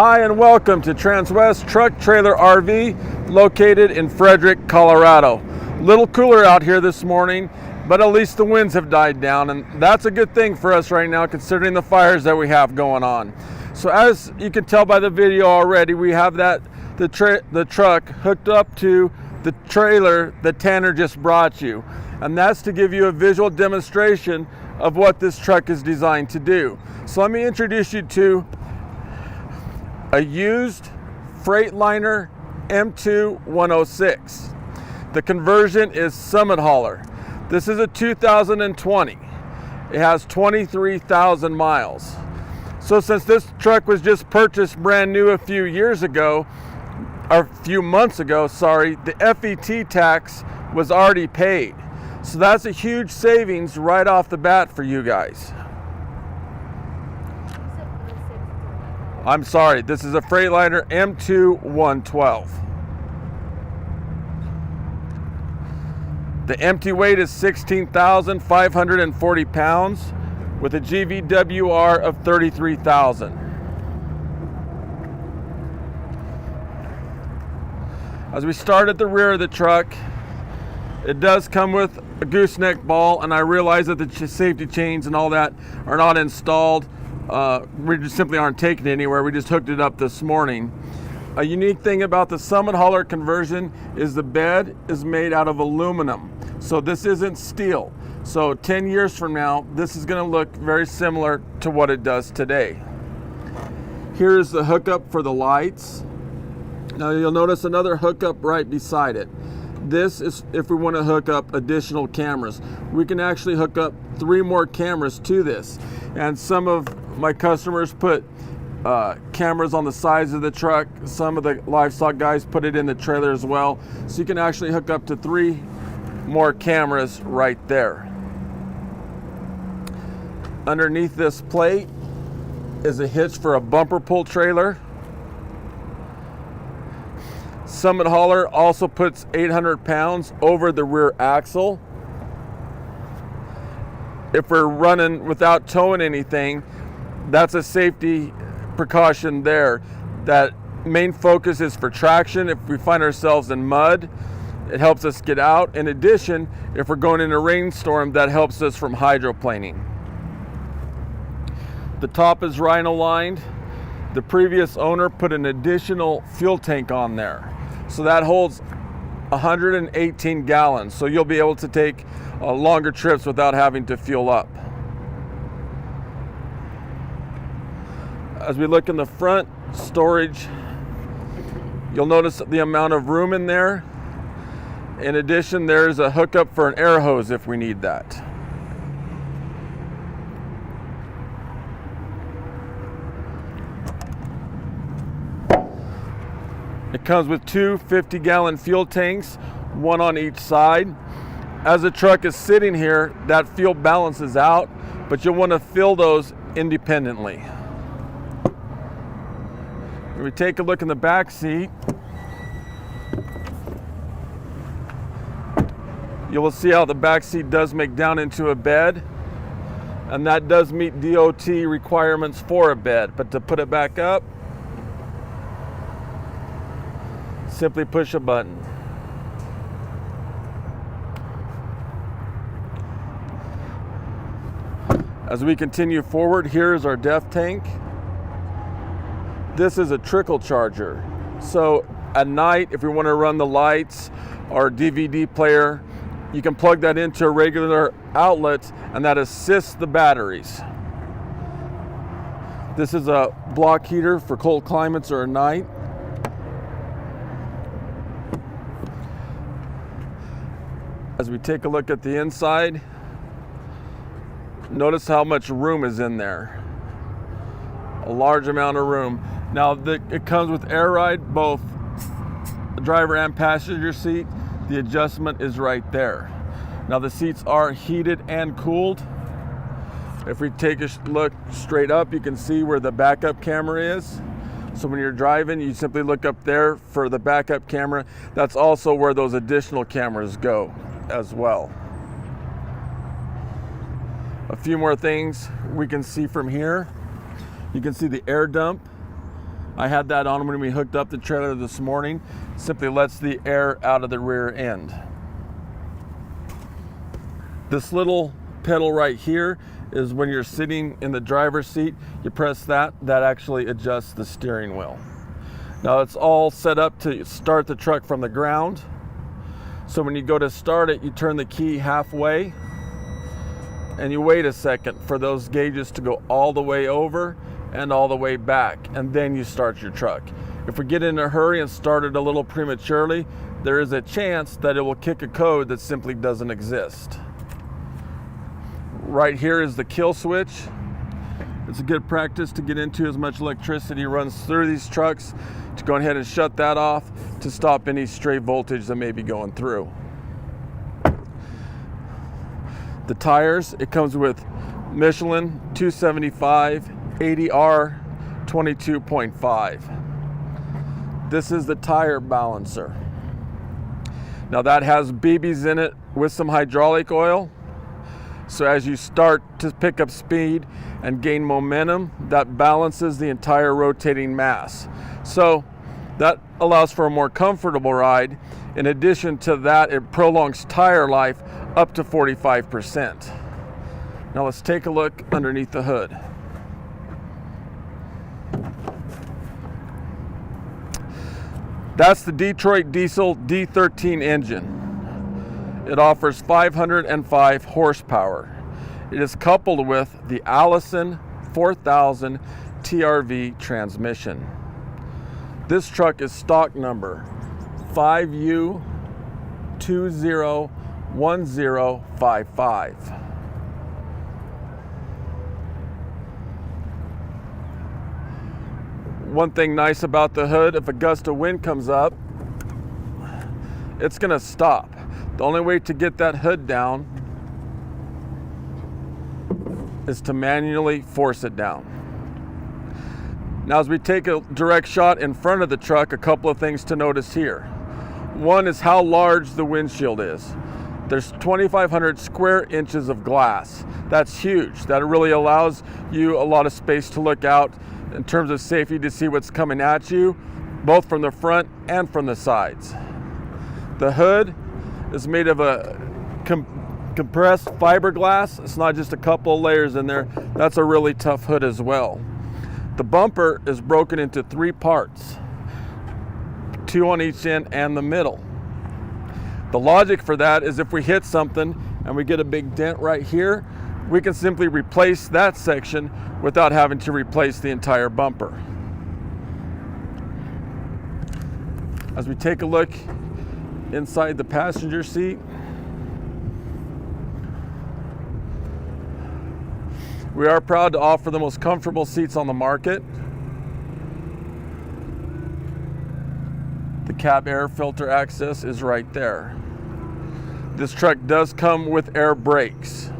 Hi and welcome to Transwest Truck Trailer RV located in Frederick, Colorado. Little cooler out here this morning, but at least the winds have died down, and that's a good thing for us right now considering the fires that we have going on. So as you can tell by the video already, we have the truck hooked up to the trailer that Tanner just brought you, and that's to give you a visual demonstration of what this truck is designed to do. So let me introduce you to a used Freightliner M2 106. The conversion is Summit Hauler. This is a 2020. It has 23,000 miles. So since this truck was just purchased brand new a few months ago, the FET tax was already paid. So that's a huge savings right off the bat for you guys. I'm sorry, this is a Freightliner M2 112. The empty weight is 16,540 pounds with a GVWR of 33,000. As we start at the rear of the truck, it does come with a gooseneck ball, and I realize that the safety chains and all that are not installed. We just simply aren't taking it anywhere. We just hooked it up this morning. A unique thing about the Summit Hauler conversion is the bed is made out of aluminum. So this isn't steel. So 10 years from now, this is going to look very similar to what it does today. Here's the hookup for the lights. Now you'll notice another hookup right beside it. This is if we want to hook up additional cameras. We can actually hook up 3 more cameras to this. And some of my customers put cameras on the sides of the truck. Some of the livestock guys put it in the trailer as well. So you can actually hook up to 3 more cameras right there. Underneath this plate is a hitch for a bumper pull trailer. Summit Hauler also puts 800 pounds over the rear axle. If we're running without towing anything, that's a safety precaution there. That main focus is for traction. If we find ourselves in mud, it helps us get out. In addition, if we're going in a rainstorm, that helps us from hydroplaning. The top is rhino lined. The previous owner put an additional fuel tank on there. So that holds 118 gallons. So you'll be able to take longer trips without having to fuel up. As we look in the front storage, you'll notice the amount of room in there. In addition, there's a hookup for an air hose if we need that. It comes with 2 50-gallon fuel tanks, 1 on each side. As the truck is sitting here, that fuel balances out, but you'll want to fill those independently. When we take a look in the back seat, you will see how the back seat does make down into a bed, and that does meet DOT requirements for a bed. But to put it back up, simply push a button. As we continue forward, here's our depth tank. This is a trickle charger. So at night, if we want to run the lights or DVD player, you can plug that into a regular outlet, and that assists the batteries. This is a block heater for cold climates or at night. As we take a look at the inside, notice how much room is in there. A large amount of room. Now it comes with air ride, both driver and passenger seat. The adjustment is right there. Now the seats are heated and cooled. If we take a look straight up, you can see where the backup camera is. So when you're driving, you simply look up there for the backup camera. That's also where those additional cameras go as well. A few more things we can see from here. You can see the air dump. I had that on when we hooked up the trailer this morning. Simply lets the air out of the rear end. This little pedal right here is when you're sitting in the driver's seat, you press that actually adjusts the steering wheel. Now it's all set up to start the truck from the ground. So when you go to start it, you turn the key halfway and you wait a second for those gauges to go all the way over and all the way back, and then you start your truck. If we get in a hurry and start it a little prematurely, there is a chance that it will kick a code that simply doesn't exist. Right here is the kill switch. It's a good practice to get into as much electricity runs through these trucks to go ahead and shut that off to stop any stray voltage that may be going through. The tires, it comes with Michelin 275 80R 22.5. This is the tire balancer. Now that has BBs in it with some hydraulic oil. So as you start to pick up speed and gain momentum, that balances the entire rotating mass. So that allows for a more comfortable ride. In addition to that, it prolongs tire life up to 45%. Now let's take a look underneath the hood. That's the Detroit Diesel D13 engine. It offers 505 horsepower. It is coupled with the Allison 4000 TRV transmission. This truck is stock number 5U201055. One thing nice about the hood, if a gust of wind comes up, it's gonna stop. The only way to get that hood down is to manually force it down. Now as we take a direct shot in front of the truck, a couple of things to notice here. One is how large the windshield is. There's 2,500 square inches of glass. That's huge. That really allows you a lot of space to look out in terms of safety to see what's coming at you, both from the front and from the sides. The hood is made of a compressed fiberglass. It's not just a couple of layers in there. That's a really tough hood as well. The bumper is broken into 3 parts, 2 on each end and the middle. The logic for that is if we hit something and we get a big dent right here, we can simply replace that section without having to replace the entire bumper. As we take a look inside the passenger seat, we are proud to offer the most comfortable seats on the market. The cab air filter access is right there. This truck does come with air brakes.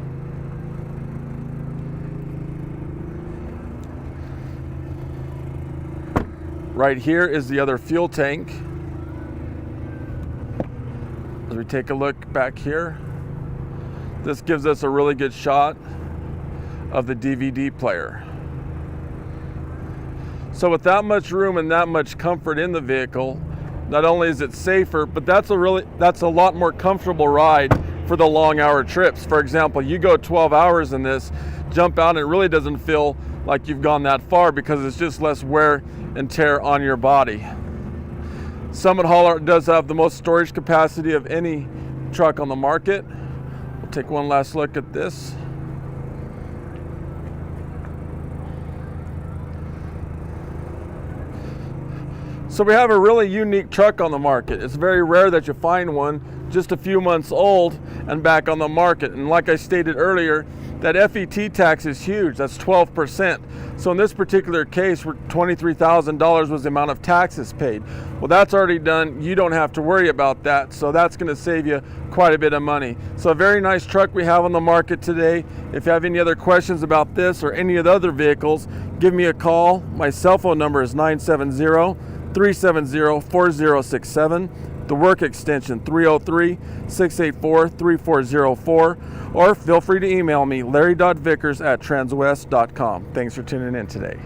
Right here is the other fuel tank. As we take a look back here, this gives us a really good shot of the DVD player. So with that much room and that much comfort in the vehicle, not only is it safer, but that's a lot more comfortable ride for the long hour trips. For example, you go 12 hours in this, jump out, and it really doesn't feel like you've gone that far because it's just less wear and tear on your body. Summit Haul does have the most storage capacity of any truck on the market. We'll take one last look at this. So we have a really unique truck on the market. It's very rare that you find one just a few months old and back on the market. And like I stated earlier, that FET tax is huge. That's 12%. So in this particular case, $23,000 was the amount of taxes paid. Well, that's already done. You don't have to worry about that. So that's going to save you quite a bit of money. So a very nice truck we have on the market today. If you have any other questions about this or any of the other vehicles, give me a call. My cell phone number is 970-370-4067. The work extension 303-684-3404, or feel free to email me larry.vickers@transwest.com. Thanks for tuning in today.